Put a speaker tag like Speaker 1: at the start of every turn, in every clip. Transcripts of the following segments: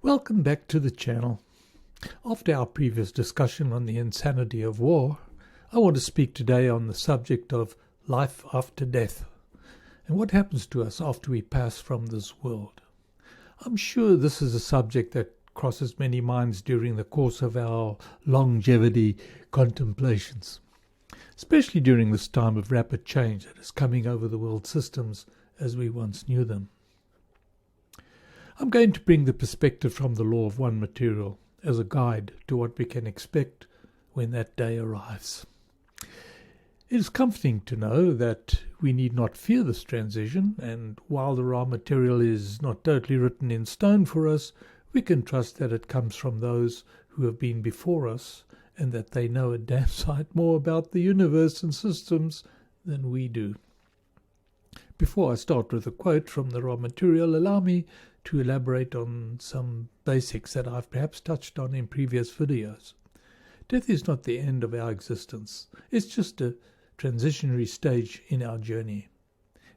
Speaker 1: Welcome back to the channel. After our previous discussion on the insanity of war, I want to speak today on the subject of life after death and what happens to us after we pass from this world. I'm sure this is a subject that crosses many minds during the course of our longevity contemplations, especially during this time of rapid change that is coming over the world systems as we once knew them. I'm going to bring the perspective from the law of one material as a guide to what we can expect when that day arrives. It is comforting to know that we need not fear this transition, and while the raw material is not totally written in stone for us, we can trust that it comes from those who have been before us and that they know a damn sight more about the universe and systems than we do. Before I start with a quote from the raw material, allow me to elaborate on some basics that I've perhaps touched on in previous videos. Death is not the end of our existence. It's just a transitionary stage in our journey.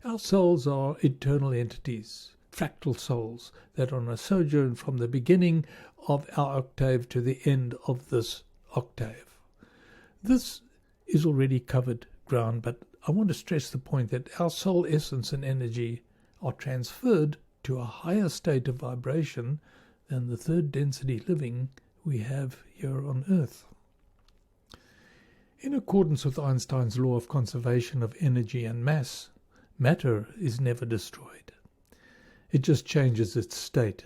Speaker 1: Our souls are eternal entities, fractal souls that are on a sojourn from the beginning of our octave to the end of this octave. This is already covered ground, but I want to stress the point that our soul essence and energy are transferred to a higher state of vibration than the third density living we have here on Earth. In accordance with Einstein's law of conservation of energy and mass, matter is never destroyed. It just changes its state.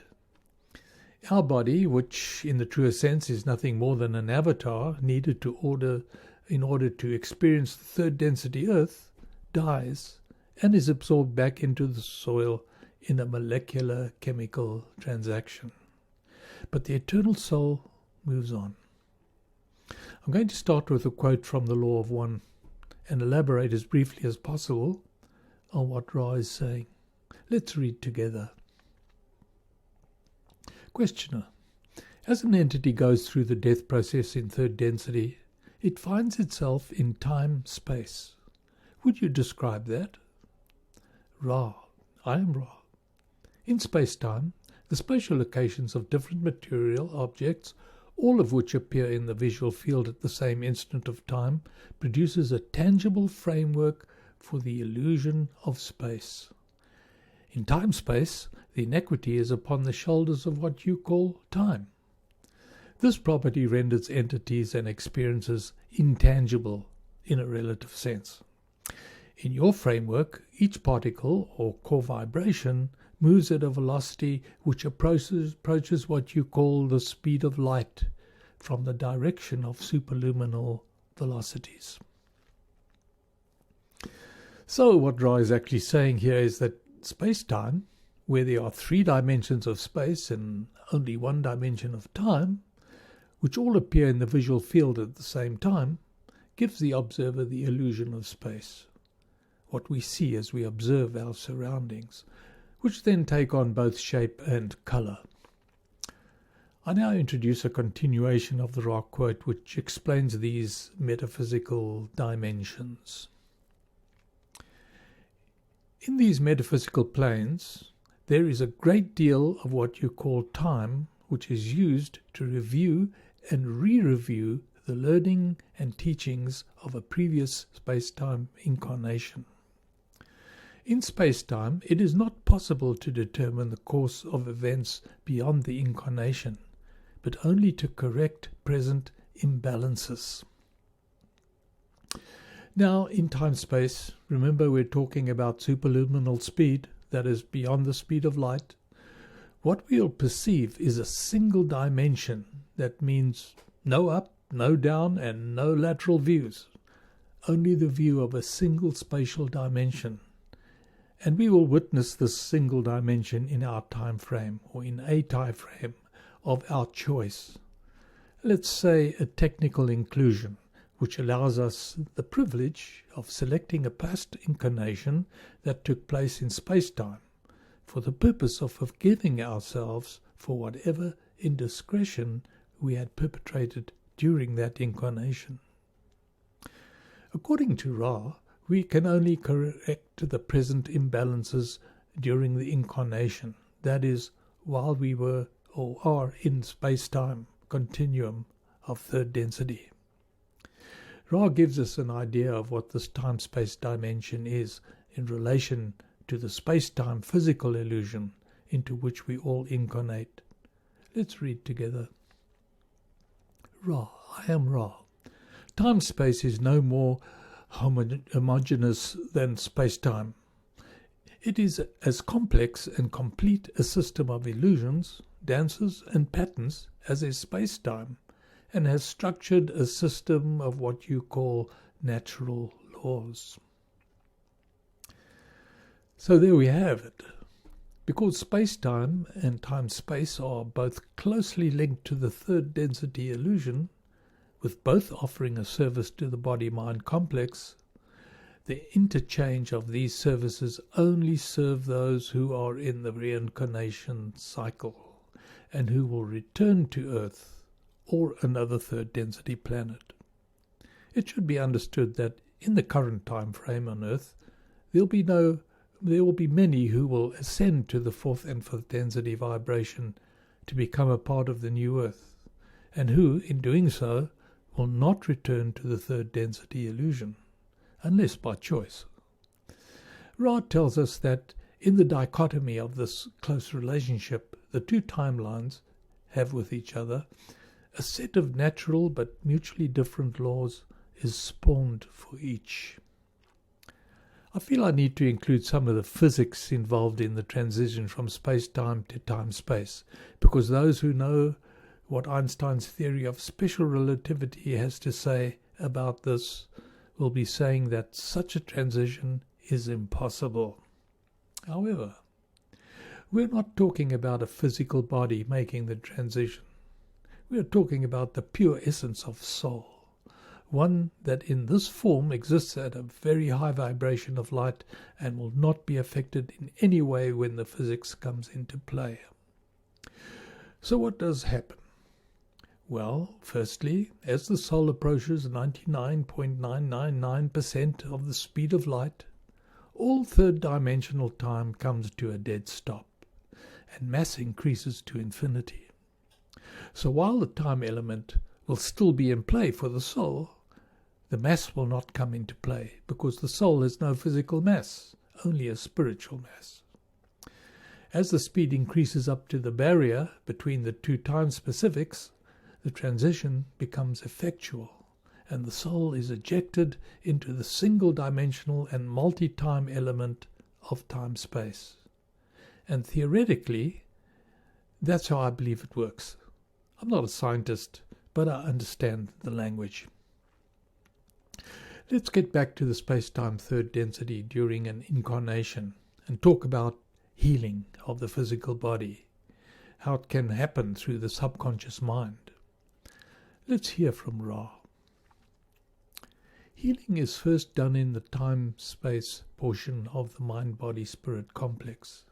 Speaker 1: Our body, which in the truest sense is nothing more than an avatar needed in order to experience the third density Earth, dies and is absorbed back into the soil in a molecular chemical transaction. But the eternal soul moves on. I'm going to start with a quote from the Law of One and elaborate as briefly as possible on what Ra is saying. Let's read together. Questioner: as an entity goes through the death process in third density, it finds itself in time-space. Would you describe that? Ra: I am Ra. In space-time, the spatial locations of different material objects, all of which appear in the visual field at the same instant of time, produces a tangible framework for the illusion of space. In time-space, the inequity is upon the shoulders of what you call time. This property renders entities and experiences intangible in a relative sense. In your framework, each particle or core vibration moves at a velocity which approaches what you call the speed of light from the direction of superluminal velocities. So what Ra is actually saying here is that space-time, where there are 3 dimensions of space and only 1 dimension of time, which all appear in the visual field at the same time, gives the observer the illusion of space, what we see as we observe our surroundings, which then take on both shape and colour. I now introduce a continuation of the Ra quote which explains these metaphysical dimensions. In these metaphysical planes, there is a great deal of what you call time, which is used to review and re-review the learning and teachings of a previous space-time incarnation. In space-time, it is not possible to determine the course of events beyond the incarnation, but only to correct present imbalances. Now, in time-space, remember we're talking about superluminal speed, that is beyond the speed of light. What we'll perceive is a single dimension. That means no up, no down, and no lateral views. Only the view of a single spatial dimension. And we will witness this single dimension in our time frame, or in a time frame of our choice. Let's say a technical inclusion, which allows us the privilege of selecting a past incarnation that took place in space-time, for the purpose of forgiving ourselves for whatever indiscretion we had perpetrated during that incarnation. According to Ra, we can only correct the present imbalances during the incarnation, that is, while we were or are in space-time continuum of third density. Ra gives us an idea of what this time-space dimension is in relation to the space-time physical illusion into which we all incarnate. Let's read together. Ra, I am Ra. Time-space is no more homogeneous than space-time. It is as complex and complete a system of illusions, dances and patterns as is space-time, and has structured a system of what you call natural laws. So there we have it. Because space-time and time-space are both closely linked to the third density illusion, with both offering a service to the body-mind complex, the interchange of these services only serve those who are in the reincarnation cycle and who will return to Earth or another third density planet. It should be understood that in the current time frame on Earth, there will be many who will ascend to the fourth and fifth density vibration to become a part of the new Earth, and who, in doing so, will not return to the third density illusion, unless by choice. Ra tells us that in the dichotomy of this close relationship the two timelines have with each other, a set of natural but mutually different laws is spawned for each. I feel I need to include some of the physics involved in the transition from space-time to time-space, because those who know what Einstein's theory of special relativity has to say about this will be saying that such a transition is impossible. However, we're not talking about a physical body making the transition. We are talking about the pure essence of soul, one that in this form exists at a very high vibration of light and will not be affected in any way when the physics comes into play. So what does happen? Well, firstly, as the soul approaches 99.999% of the speed of light, all third-dimensional time comes to a dead stop, and mass increases to infinity. So while the time element will still be in play for the soul, the mass will not come into play, because the soul has no physical mass, only a spiritual mass. As the speed increases up to the barrier between the two time specifics, the transition becomes effectual, and the soul is ejected into the single-dimensional and multi-time element of time-space. And theoretically, that's how I believe it works. I'm not a scientist, but I understand the language. Let's get back to the space-time third density during an incarnation and talk about healing of the physical body, how it can happen through the subconscious mind. Let's hear from Ra. Healing is first done in the time-space portion of the mind-body-spirit complex,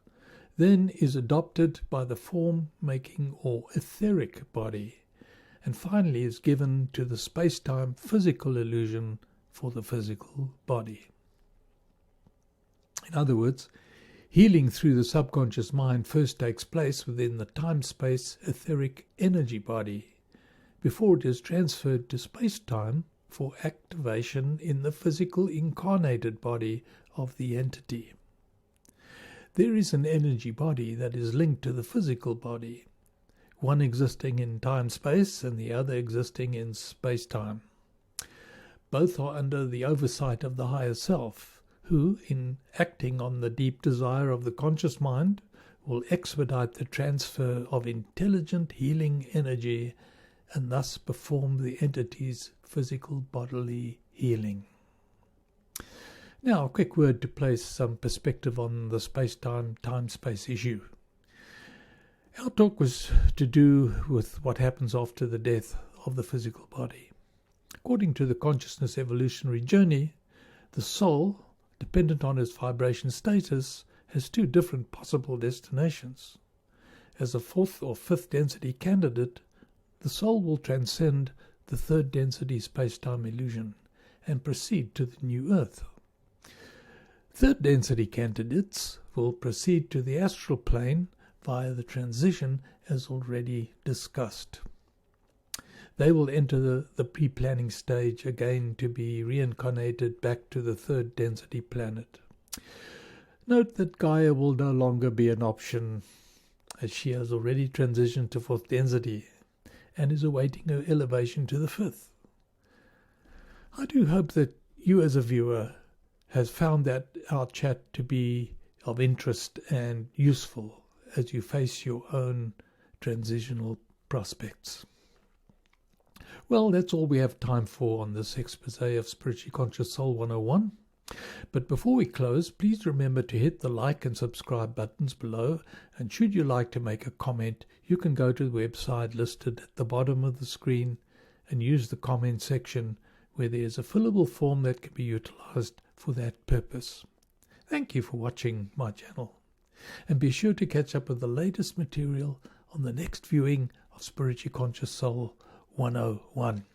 Speaker 1: then is adopted by the form-making or etheric body, and finally is given to the space-time physical illusion for the physical body. In other words, healing through the subconscious mind first takes place within the time-space etheric energy body, before it is transferred to space-time for activation in the physical incarnated body of the entity. There is an energy body that is linked to the physical body, one existing in time-space and the other existing in space-time. Both are under the oversight of the higher self, who, in acting on the deep desire of the conscious mind, will expedite the transfer of intelligent healing energy and thus perform the entity's physical bodily healing. Now, a quick word to place some perspective on the space-time, time-space issue. Our talk was to do with what happens after the death of the physical body. According to the consciousness evolutionary journey, the soul, dependent on its vibration status, has two different possible destinations. As a fourth or fifth density candidate, the soul will transcend the third density space-time illusion and proceed to the new Earth. Third density candidates will proceed to the astral plane via the transition as already discussed. They will enter the pre-planning stage again to be reincarnated back to the third density planet. Note that Gaia will no longer be an option, as she has already transitioned to fourth density and is awaiting her elevation to the fifth. I do hope that you as a viewer has found that our chat to be of interest and useful as you face your own transitional prospects. Well, that's all we have time for on this expose of Spiritually Conscious Soul 101. But before we close, please remember to hit the like and subscribe buttons below, and should you like to make a comment, you can go to the website listed at the bottom of the screen and use the comment section where there is a fillable form that can be utilized for that purpose. Thank you for watching my channel, and be sure to catch up with the latest material on the next viewing of Spiritually Conscious Soul 101.